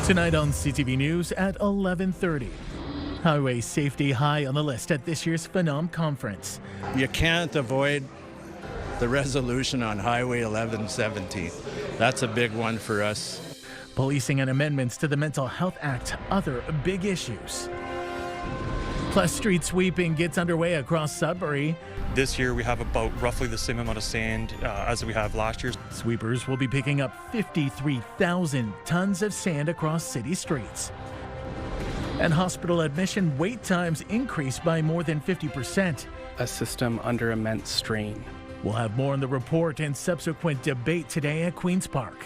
Tonight on CTV News at 11:30. Highway safety high on the list at this year's Phenom Conference. You can't avoid the resolution on Highway 1117. That's a big one for us. Policing and amendments to the Mental Health Act, other big issues. Plus, street sweeping gets underway across Sudbury. This year we have about roughly the same amount of sand as we have last year. Sweepers will be picking up 53,000 tons of sand across city streets. And hospital admission wait times increased by more than 50%. A system under immense strain. We'll have more on the report and subsequent debate today at Queen's Park.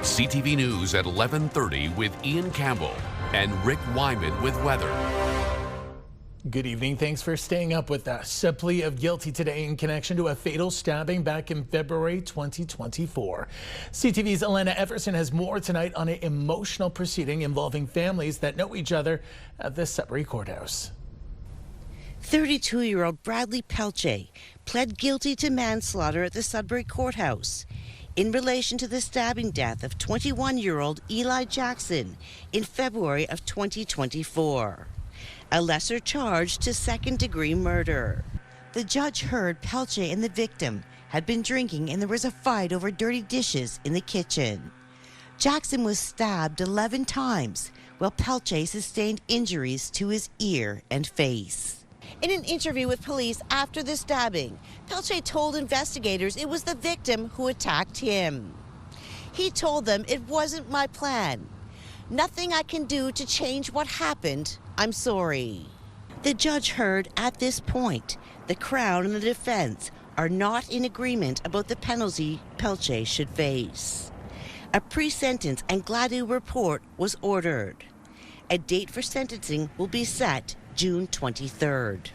CTV News at 11:30 with Ian Campbell and Rick Wyman with weather. Good evening. Thanks for staying up with us. A plea of guilty today in connection to a fatal stabbing back in February 2024. CTV's Elena Everson has more tonight on an emotional proceeding involving families that know each other at the Sudbury courthouse. 32-year-old Bradley Pelche pled guilty to manslaughter at the Sudbury courthouse in relation to the stabbing death of 21-year-old Eli Jackson in February of 2024. A lesser charge to second-degree murder. The judge heard Pelche and the victim had been drinking and there was a fight over dirty dishes in the kitchen. Jackson was stabbed 11 times while Pelche sustained injuries to his ear and face. In an interview with police after the stabbing, Pelche told investigators it was the victim who attacked him. He told them, "It wasn't my plan. Nothing I can do to change what happened. I'm sorry." The judge heard at this point the Crown and the defense are not in agreement about the penalty Pelche should face. A pre-sentence and GLADU report was ordered. A date for sentencing will be set June 23rd.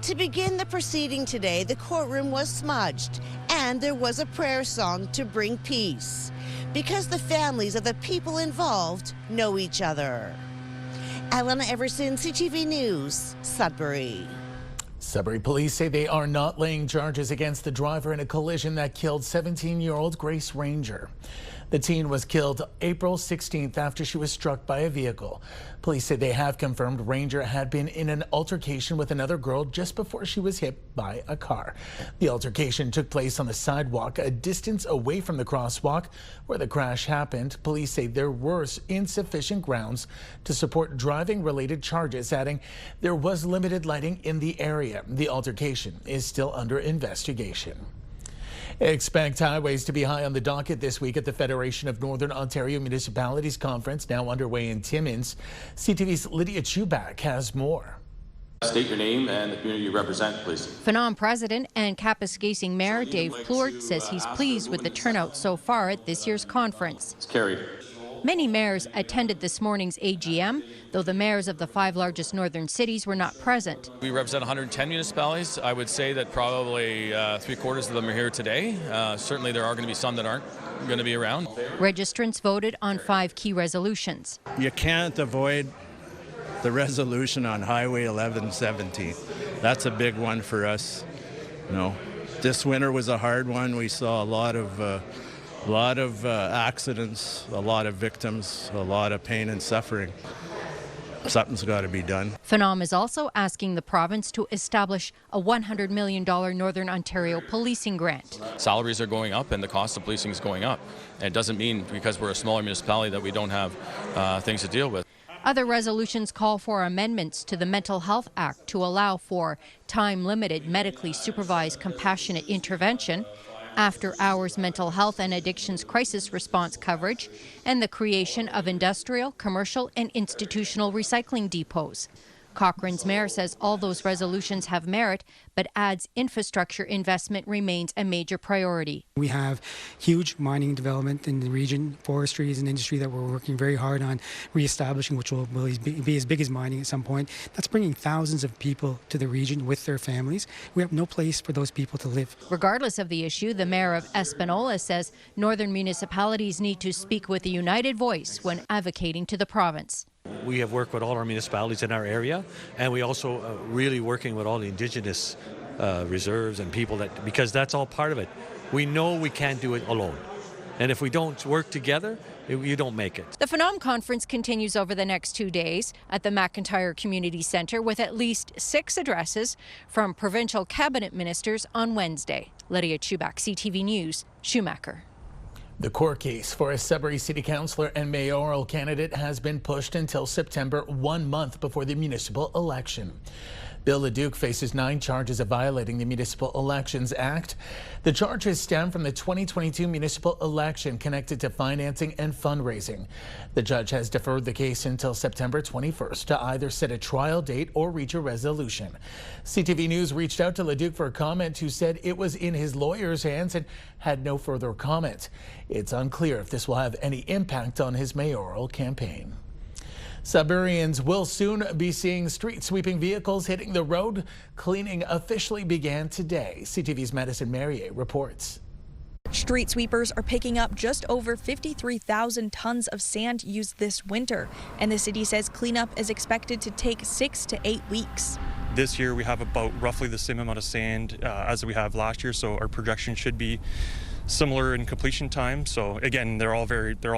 To begin the proceeding today, the courtroom was smudged and there was a prayer song to bring peace, because the families of the people involved know each other. Elena Everson, CTV News, Sudbury. Sudbury police say they are not laying charges against the driver in a collision that killed 17-year-old Grace Ranger. The teen was killed April 16th after she was struck by a vehicle. Police say they have confirmed Ranger had been in an altercation with another girl just before she was hit by a car. The altercation took place on the sidewalk a distance away from the crosswalk where the crash happened. Police say there were insufficient grounds to support driving-related charges, adding there was limited lighting in the area. The altercation is still under investigation. Expect highways to be high on the docket this week at the Federation of Northern Ontario Municipalities Conference, now underway in Timmins. CTV's Lydia Chubak has more. State your name and the community you represent, please. Phenom President and Kapuskasing Mayor Dave Plourde says he's pleased with the turnout so far at this year's conference. It's carried. Many mayors attended this morning's AGM, though the mayors of the 5 largest northern cities were not present. We represent 110 municipalities. I would say that probably 3/4 of them are here today. Certainly there are going to be some that aren't going to be around. Registrants voted on 5 key resolutions. You can't avoid the resolution on Highway 1117. That's a big one for us. This winter was a hard one. We saw a lot of accidents, a lot of victims, a lot of pain and suffering. Something's got to be done. Phenom is also asking the province to establish a $100 million Northern Ontario policing grant. Salaries are going up and the cost of policing is going up. And it doesn't mean because we're a smaller municipality that we don't have things to deal with. Other resolutions call for amendments to the Mental Health Act to allow for time-limited medically supervised compassionate intervention, after-hours mental health and addictions crisis response coverage, and the creation of industrial, commercial, and institutional recycling depots. Cochrane's mayor says all those resolutions have merit, but adds infrastructure investment remains a major priority. We have huge mining development in the region. Forestry is an industry that we're working very hard on reestablishing, which will be as big as mining at some point. That's bringing thousands of people to the region with their families. We have no place for those people to live. Regardless of the issue, the mayor of Espanola says northern municipalities need to speak with a united voice when advocating to the province. We have worked with all our municipalities in our area, and we also really working with all the Indigenous reserves and people, because that's all part of it. We know we can't do it alone. And if we don't work together, you don't make it. The Phenom Conference continues over the next 2 days at the McIntyre Community Centre with at least 6 addresses from provincial cabinet ministers on Wednesday. Lydia Chubak, CTV News, Schumacher. The court case for a Sudbury City Councillor and mayoral candidate has been pushed until September, 1 month before the municipal election. Bill Leduc faces 9 charges of violating the Municipal Elections Act. The charges stem from the 2022 municipal election connected to financing and fundraising. The judge has deferred the case until September 21st to either set a trial date or reach a resolution. CTV News reached out to Leduc for a comment, who said it was in his lawyer's hands and had no further comment. It's unclear if this will have any impact on his mayoral campaign. Sudburyans will soon be seeing street sweeping vehicles hitting the road. Cleaning officially began today. CTV's Madison Merrier reports. Street sweepers are picking up just over 53,000 tons of sand used this winter, and the city says cleanup is expected to take 6 to 8 weeks. This year we have about roughly the same amount of sand as we have last year, so our projection should be similar in completion time. So again, they're all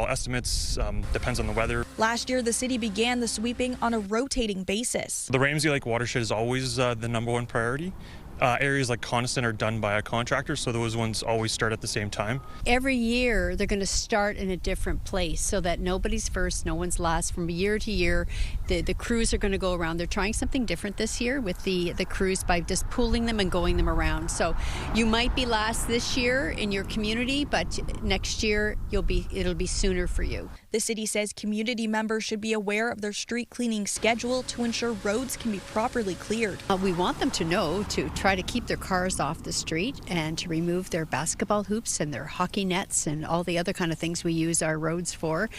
estimates, depends on the weather. Last year, the city began the sweeping on a rotating basis. The Ramsey Lake watershed is always the #1 priority. Areas like Coniston are done by a contractor, so those ones always start at the same time. Every year they're going to start in a different place so that nobody's first, no one's last. From year to year, the crews are going to go around. They're trying something different this year with the crews by just pooling them and going them around. So you might be last this year in your community, but next year it'll be sooner for you. The city says community members should be aware of their street cleaning schedule to ensure roads can be properly cleared. We want them to know to try to keep their cars off the street and to remove their basketball hoops and their hockey nets and all the other kind of things we use our roads for,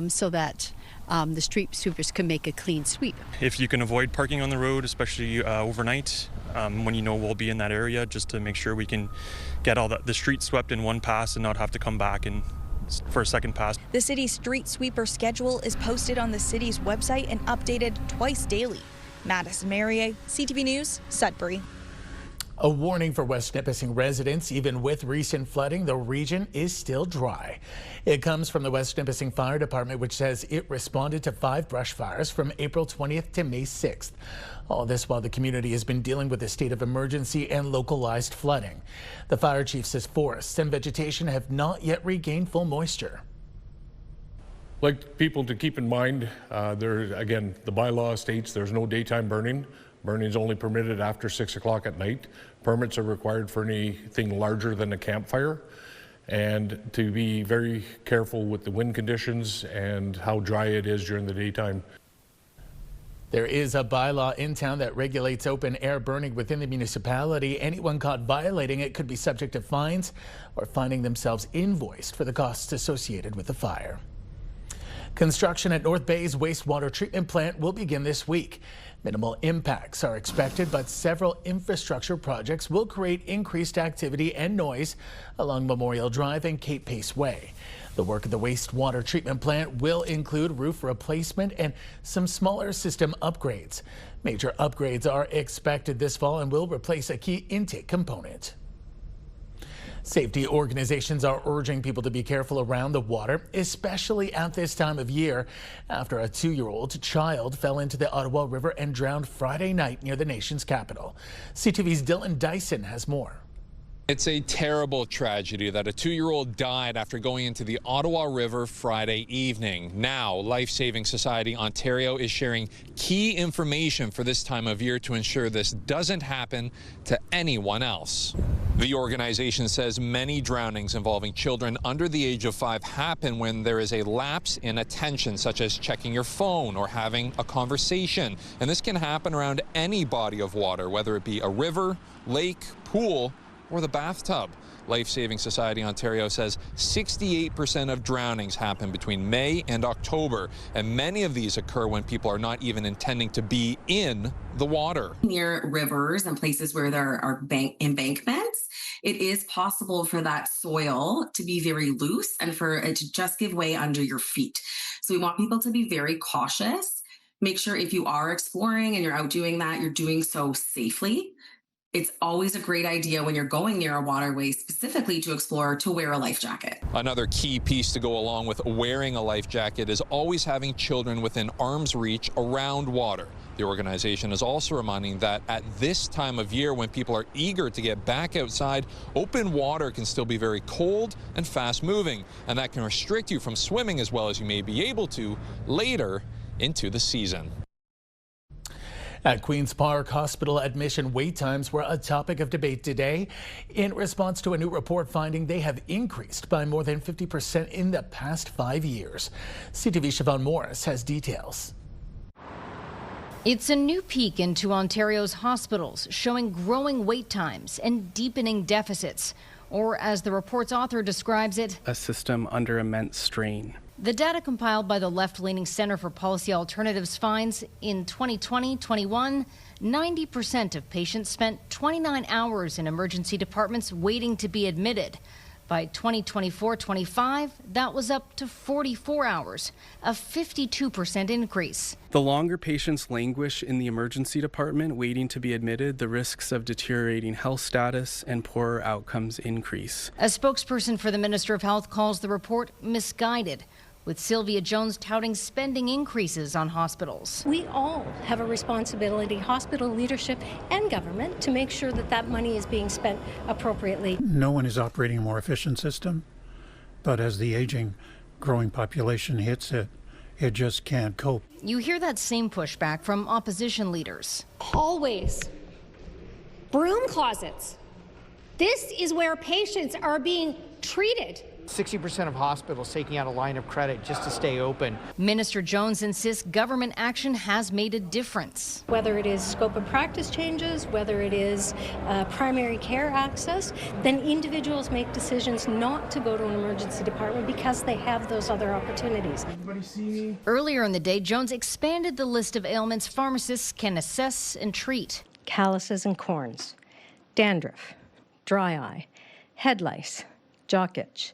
so that the street sweepers can make a clean sweep. If you can avoid parking on the road, especially overnight, when you know we'll be in that area, just to make sure we can get all the street swept in one pass and not have to come back and for a second pass. The city's street sweeper schedule is posted on the city's website and updated twice daily. Madison Merrier, CTV News, Sudbury. A warning for West Nipissing residents. Even with recent flooding, the region is still dry. It comes from the West Nipissing Fire Department, which says it responded to 5 brush fires from April 20th to May 6th. All this while the community has been dealing with a state of emergency and localized flooding. The fire chief says forests and vegetation have not yet regained full moisture. I'd like people to keep in mind, again, the bylaw states there's no daytime burning. Burning is only permitted after 6 o'clock at night. Permits are required for anything larger than a campfire, and to be very careful with the wind conditions and how dry it is during the daytime. There is a bylaw in town that regulates open air burning within the municipality. Anyone caught violating it could be subject to fines or finding themselves invoiced for the costs associated with the fire. Construction at North Bay's wastewater treatment plant will begin this week. Minimal impacts are expected, but several infrastructure projects will create increased activity and noise along Memorial Drive and Cape Pace Way. The work of the wastewater treatment plant will include roof replacement and some smaller system upgrades. Major upgrades are expected this fall and will replace a key intake component. Safety organizations are urging people to be careful around the water, especially at this time of year, after a 2-year-old child fell into the Ottawa River and drowned Friday night near the nation's capital. CTV's Dylan Dyson has more. It's a terrible tragedy that a 2-year-old died after going into the Ottawa River Friday evening. Now, Life Saving Society Ontario is sharing key information for this time of year to ensure this doesn't happen to anyone else. The organization says many drownings involving children under the age of 5 happen when there is a lapse in attention, such as checking your phone or having a conversation. And this can happen around any body of water, whether it be a river, lake, pool, or the bathtub. Life Saving Society Ontario says 68% of drownings happen between May and October, and many of these occur when people are not even intending to be in the water. Near rivers and places where there are embankments, it is possible for that soil to be very loose and for it to just give way under your feet. So we want people to be very cautious. Make sure if you are exploring and you're out doing that, you're doing so safely. It's always a great idea when you're going near a waterway specifically to explore to wear a life jacket. Another key piece to go along with wearing a life jacket is always having children within arm's reach around water. The organization is also reminding that at this time of year, when people are eager to get back outside, open water can still be very cold and fast moving, and that can restrict you from swimming as well as you may be able to later into the season. At Queen's Park, hospital admission wait times were a topic of debate today in response to a new report finding they have increased by more than 50% in the past 5 years. CTV's Siobhan Morris has details. It's a new peek into Ontario's hospitals, showing growing wait times and deepening deficits, or as the report's author describes it, a system under immense strain. The data compiled by the left-leaning Centre for Policy Alternatives finds in 2020-21, 90% of patients spent 29 hours in emergency departments waiting to be admitted. By 2024-25, that was up to 44 hours, a 52% increase. The longer patients languish in the emergency department waiting to be admitted, the risks of deteriorating health status and poorer outcomes increase. A spokesperson for the Minister of Health calls the report misguided, with Sylvia Jones touting spending increases on hospitals. We all have a responsibility, hospital leadership and government, to make sure that that money is being spent appropriately. No one is operating a more efficient system, but as the aging, growing population hits it, it just can't cope. You hear that same pushback from opposition leaders. Hallways, broom closets. This is where patients are being treated. 60% of hospitals taking out a line of credit just to stay open. Minister Jones insists government action has made a difference. Whether it is scope of practice changes, whether it is primary care access, then individuals make decisions not to go to an emergency department because they have those other opportunities. Everybody see me? Earlier in the day, Jones expanded the list of ailments pharmacists can assess and treat. Calluses and corns, dandruff, dry eye, head lice, jock itch,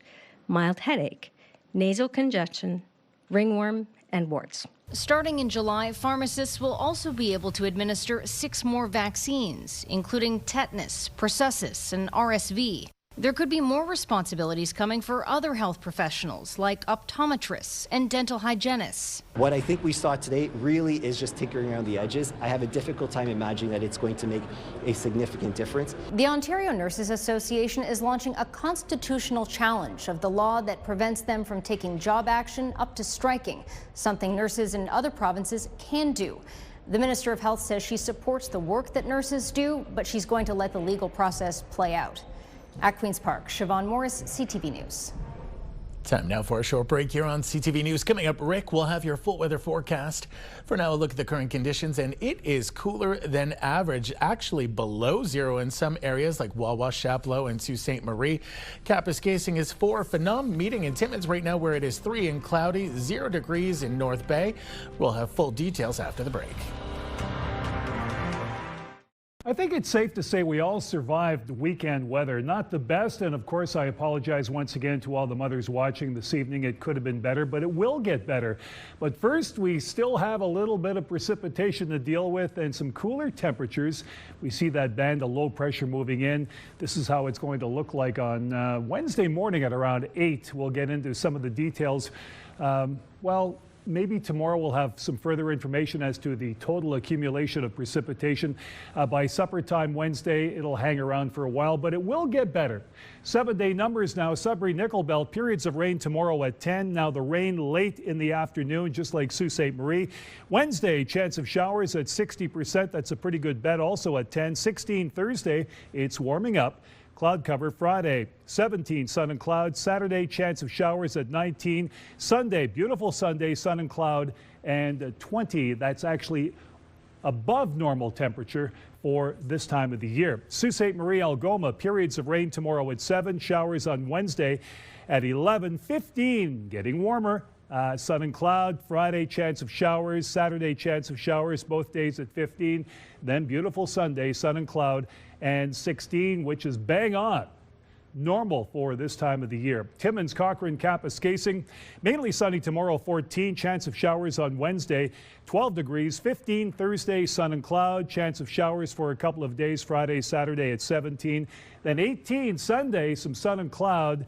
mild headache, nasal congestion, ringworm, and warts. Starting in July, pharmacists will also be able to administer 6 more vaccines, including tetanus, pertussis, and RSV. There could be more responsibilities coming for other health professionals like optometrists and dental hygienists. What I think we saw today really is just tinkering around the edges. I have a difficult time imagining that it's going to make a significant difference. The Ontario Nurses Association is launching a constitutional challenge of the law that prevents them from taking job action up to striking, something nurses in other provinces can do. The Minister of Health says she supports the work that nurses do, but she's going to let the legal process play out. At Queen's Park, Siobhan Morris, CTV News. Time now for a short break here on CTV News. Coming up, Rick will have your full weather forecast. For now, a look at the current conditions, and it is cooler than average, actually below zero in some areas like Wawa, Chapleau, and Sault Ste. Marie. Kapuskasing is 4. Phenom meeting in Timmins right now where it is 3 and cloudy, 0 degrees in North Bay. We'll have full details after the break. I think it's safe to say we all survived weekend weather. Not the best, and of course I apologize once again to all the mothers watching this evening. It could have been better, but it will get better. But first, we still have a little bit of precipitation to deal with and some cooler temperatures. We see that band of low pressure moving in. This is how it's going to look like on Wednesday morning at around 8. We'll get into some of the details. Maybe tomorrow we'll have some further information as to the total accumulation of precipitation. By supper time Wednesday, it'll hang around for a while, but it will get better. 7-day numbers now. Sudbury, Nickel Belt, periods of rain tomorrow at 10. Now the rain late in the afternoon, just like Sault Ste. Marie. Wednesday, chance of showers at 60%. That's a pretty good bet. Also at 10. 16 Thursday, it's warming up. Cloud cover Friday, 17 sun and cloud. Saturday, chance of showers at 19. Sunday, beautiful Sunday, sun and cloud, and 20. That's actually above normal temperature for this time of the year. Sault Ste. Marie, Algoma, periods of rain tomorrow at 7. Showers on Wednesday at 11. 15, getting warmer. Sun and cloud. Friday, chance of showers. Saturday, chance of showers, both days at 15. Then beautiful Sunday, sun and cloud, and 16, which is bang on normal for this time of the year. Timmins, Cochrane, Kapuskasing, mainly sunny tomorrow, 14. Chance of showers on Wednesday, 12 degrees. 15 Thursday, sun and cloud. Chance of showers for a couple of days, Friday, Saturday at 17. Then 18 Sunday, some sun and cloud,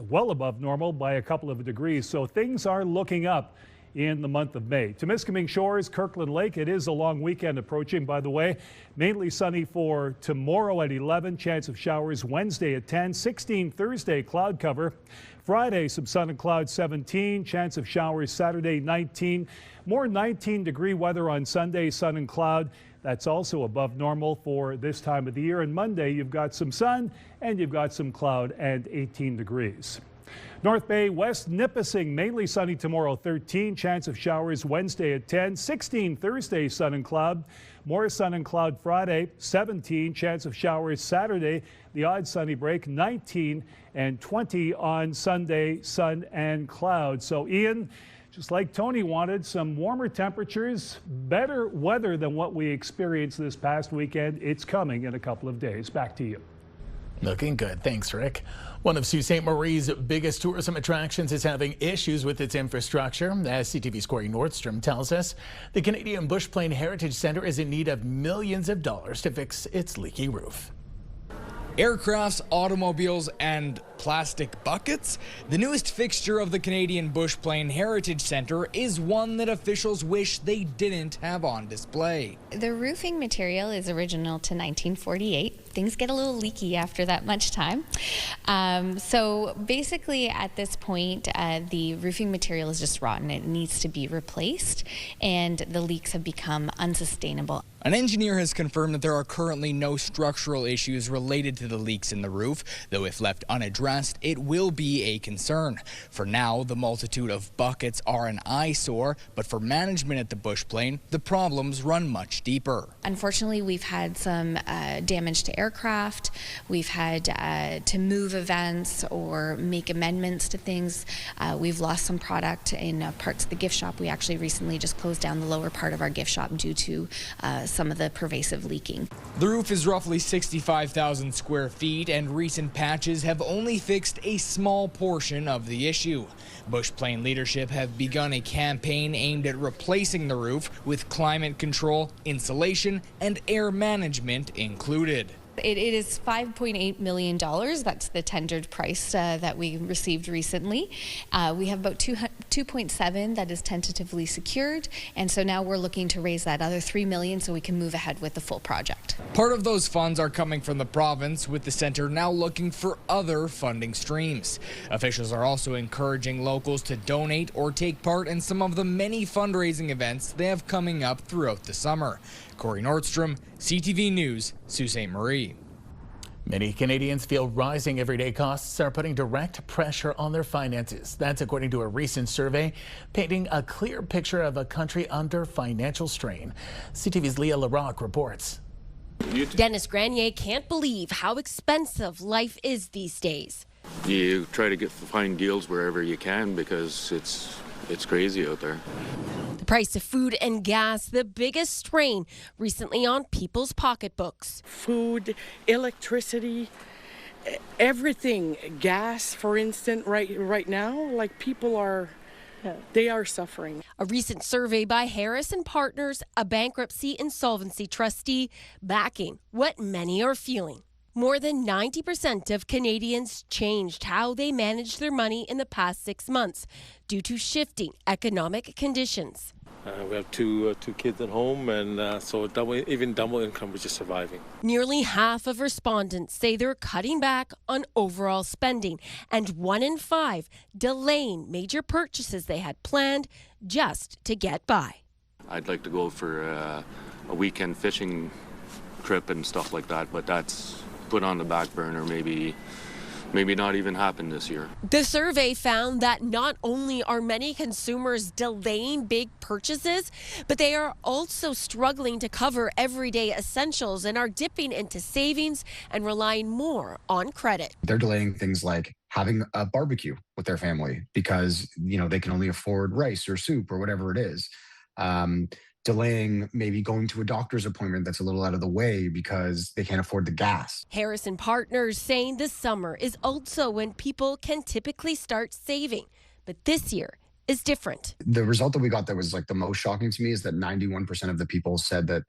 well above normal by a couple of degrees. So things are looking up in the month of May. Temiskaming Shores, Kirkland Lake, it is a long weekend approaching, by the way. Mainly sunny for tomorrow at 11. Chance of showers Wednesday at 10. 16 Thursday, cloud cover. Friday, some sun and cloud, 17. Chance of showers Saturday, 19. More 19-degree weather on Sunday, sun and cloud. That's also above normal for this time of the year. And Monday, you've got some sun and you've got some cloud and 18 degrees. North Bay, West Nipissing, mainly sunny tomorrow, 13. Chance of showers Wednesday at 10. 16 Thursday, sun and cloud. More sun and cloud Friday, 17. Chance of showers Saturday, the odd sunny break, 19. And 20 on Sunday, sun and cloud. So Ian, just like Tony wanted, some warmer temperatures, better weather than what we experienced this past weekend. It's coming in a couple of days. Back to you. Looking good. Thanks, Rick. One of Sault Ste. Marie's biggest tourism attractions is having issues with its infrastructure. As CTV's Corey Nordstrom tells us, the Canadian Bush Plane Heritage Centre is in need of millions of dollars to fix its leaky roof. Aircrafts, automobiles, and plastic buckets? The newest fixture of the Canadian Bush Plane Heritage Centre is one that officials wish they didn't have on display. The roofing material is original to 1948. Things get a little leaky after that much time. So basically at this point, the roofing material is just rotten. It needs to be replaced, and the leaks have become unsustainable. An engineer has confirmed that there are currently no structural issues related to the leaks in the roof, though if left unaddressed, it will be a concern. For now, the multitude of buckets are an eyesore, but for management at the Bush Plane, the problems run much deeper. Unfortunately, we've had some damage to aircraft. We've had to move events or make amendments to things. We've lost some product in parts of the gift shop. We actually recently just closed down the lower part of our gift shop due to some of the pervasive leaking. The roof is roughly 65,000 square feet, and recent patches have only fixed a small portion of the issue. Bush Plane leadership have begun a campaign aimed at replacing the roof with climate control, insulation, and air management included. It is $5.8 million. That's the tendered price that we received recently. We have about 2.7 that is tentatively secured, and so now we're looking to raise that other $3 million so we can move ahead with the full project. Part of those funds are coming from the province, with the centre now looking for other funding streams. Officials are also encouraging locals to donate or take part in some of the many fundraising events they have coming up throughout the summer. Corey Nordstrom, CTV News, Sault Ste. Marie. Many Canadians feel rising everyday costs are putting direct pressure on their finances. That's according to a recent survey painting a clear picture of a country under financial strain. CTV's Leah LaRocque reports. Dennis Granier can't believe how expensive life is these days. You try to find deals wherever you can because it's crazy out there. The price of food and gas, the biggest strain recently on people's pocketbooks. Food, electricity, everything. Gas, for instance, right now, like people are, they are suffering. A recent survey by Harris and Partners, a bankruptcy insolvency trustee, backing what many are feeling. More than 90% of Canadians changed how they managed their money in the past 6 months due to shifting economic conditions. We have two kids at home, and so even double income was just surviving. Nearly half of respondents say they're cutting back on overall spending, and 1 in 5 delaying major purchases they had planned just to get by. I'd like to go for a weekend fishing trip and stuff like that, but that's put on the back burner, maybe not even happen this year. The survey found that not only are many consumers delaying big purchases, but they are also struggling to cover everyday essentials and are dipping into savings and relying more on credit. They're delaying things like having a barbecue with their family because, they can only afford rice or soup or whatever it is. delaying maybe going to a doctor's appointment that's a little out of the way because they can't afford the gas. Harris and partners saying the summer is also when people can typically start saving. But this year is different. The result that we got that was like the most shocking to me is that 91% of the people said that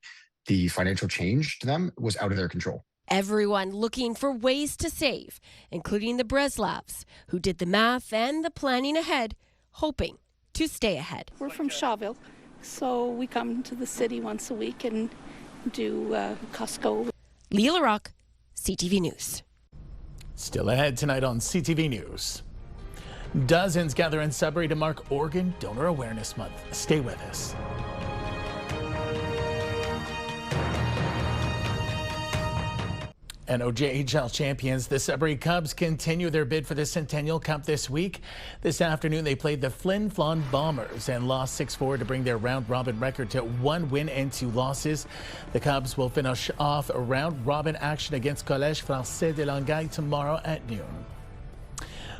the financial change to them was out of their control. Everyone looking for ways to save, including the Breslavs, who did the math and the planning ahead, hoping to stay ahead. We're from Shawville, so we come to the city once a week and do Costco. Leela Rock, CTV News. Still ahead tonight on CTV News. Dozens gather in Sudbury to mark Organ Donor Awareness Month. Stay with us. NOJHL champions, the Sudbury Cubs, continue their bid for the Centennial Cup this week. This afternoon, they played the Flin Flon Bombers and lost 6-4 to bring their round-robin record to 1 win and 2 losses. The Cubs will finish off a round-robin action against Collège Français de Longueuil tomorrow at noon.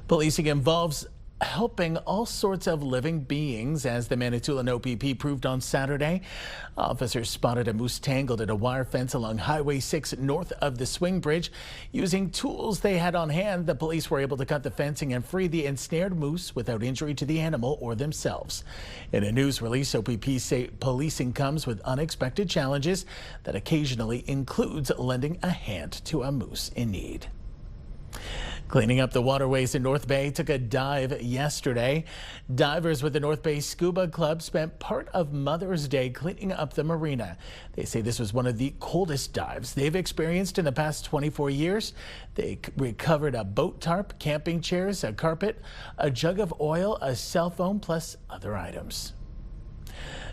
Policing involves helping all sorts of living beings, as the Manitoulin OPP proved on Saturday. Officers spotted a moose tangled in a wire fence along Highway 6 north of the swing bridge. Using tools they had on hand, the police were able to cut the fencing and free the ensnared moose without injury to the animal or themselves. In a news release, OPP say policing comes with unexpected challenges that occasionally includes lending a hand to a moose in need. Cleaning up the waterways in North Bay took a dive yesterday. Divers with the North Bay Scuba Club spent part of Mother's Day cleaning up the marina. They say this was one of the coldest dives they've experienced in the past 24 years. They recovered a boat tarp, camping chairs, a carpet, a jug of oil, a cell phone, plus other items.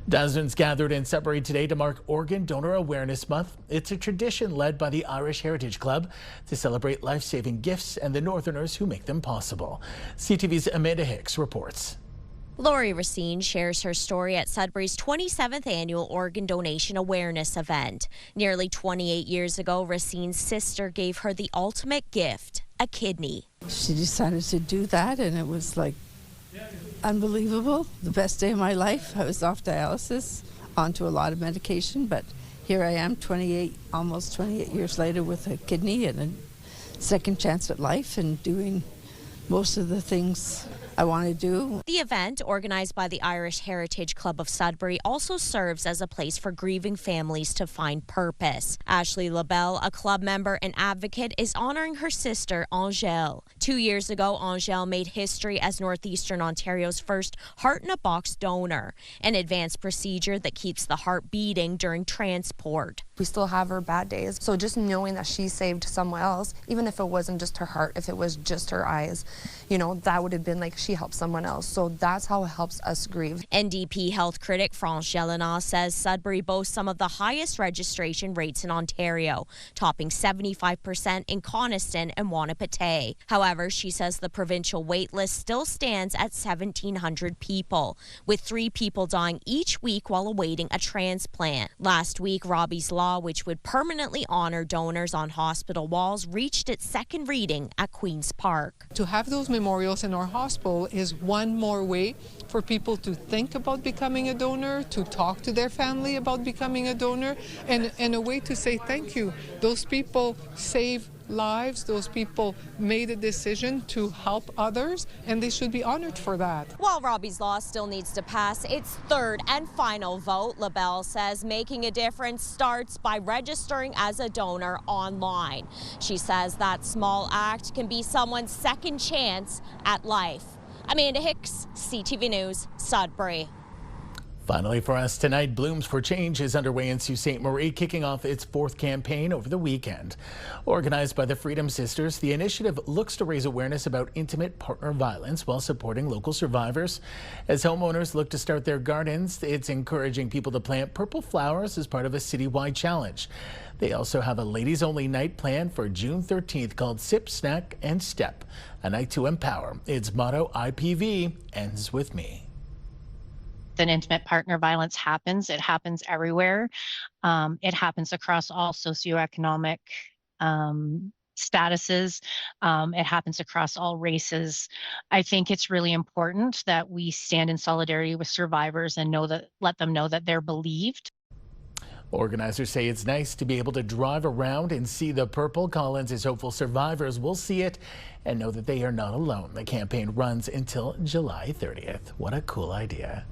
Dozens gathered in Sudbury today to mark Organ Donor Awareness Month. It's a tradition led by the Irish Heritage Club to celebrate life-saving gifts and the Northerners who make them possible. CTV's Amanda Hicks reports. Lori Racine shares her story at Sudbury's 27th annual organ donation awareness event. Nearly 28 years ago, Racine's sister gave her the ultimate gift, a kidney. She decided to do that, and it was like unbelievable. The best day of my life. I was off dialysis, onto a lot of medication, but here I am almost 28 years later with a kidney and a second chance at life and doing most of the things I want to do. The event, organized by the Irish Heritage Club of Sudbury, also serves as a place for grieving families to find purpose. Ashley LaBelle, a club member and advocate, is honoring her sister, Angèle. 2 years ago, Angèle made history as Northeastern Ontario's first heart-in-a-box donor, an advanced procedure that keeps the heart beating during transport. We still have her bad days, so just knowing that she saved someone else, even if it wasn't just her heart, if it was just her eyes, that would have been like she helped someone else. So that's how it helps us grieve. NDP health critic France Gélina says Sudbury boasts some of the highest registration rates in Ontario, topping 75% in Coniston and Wanapitei. However, she says the provincial wait list still stands at 1,700 people, with 3 people dying each week while awaiting a transplant. Last week, Robbie's Law, which would permanently honor donors on hospital walls, reached its second reading at Queen's Park. To have those memorials in our hospital is one more way for people to think about becoming a donor, to talk to their family about becoming a donor, and a way to say thank you. Those people save lives, those people made a decision to help others, and they should be honored for that. While Robbie's Law still needs to pass its third and final vote, LaBelle says making a difference starts by registering as a donor online. She says that small act can be someone's second chance at life. Amanda Hicks, CTV News, Sudbury. Finally for us tonight, Blooms for Change is underway in Sault Ste. Marie, kicking off its 4th campaign over the weekend. Organized by the Freedom Sisters, the initiative looks to raise awareness about intimate partner violence while supporting local survivors. As homeowners look to start their gardens, it's encouraging people to plant purple flowers as part of a citywide challenge. They also have a ladies-only night planned for June 13th called Sip, Snack, and Step, a night to empower. Its motto, IPV, ends with me. That intimate partner violence happens. It happens everywhere. It happens across all socioeconomic statuses. It happens across all races. I think it's really important that we stand in solidarity with survivors and let them know that they're believed. Organizers say it's nice to be able to drive around and see the purple. Collins is hopeful survivors will see it and know that they are not alone. The campaign runs until July 30th. What a cool idea.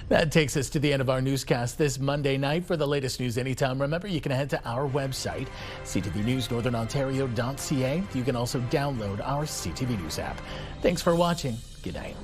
That takes us to the end of our newscast this Monday night. For the latest news anytime, remember you can head to our website, ctvnewsnorthernontario.ca. You can also download our CTV News app. Thanks for watching. Good night.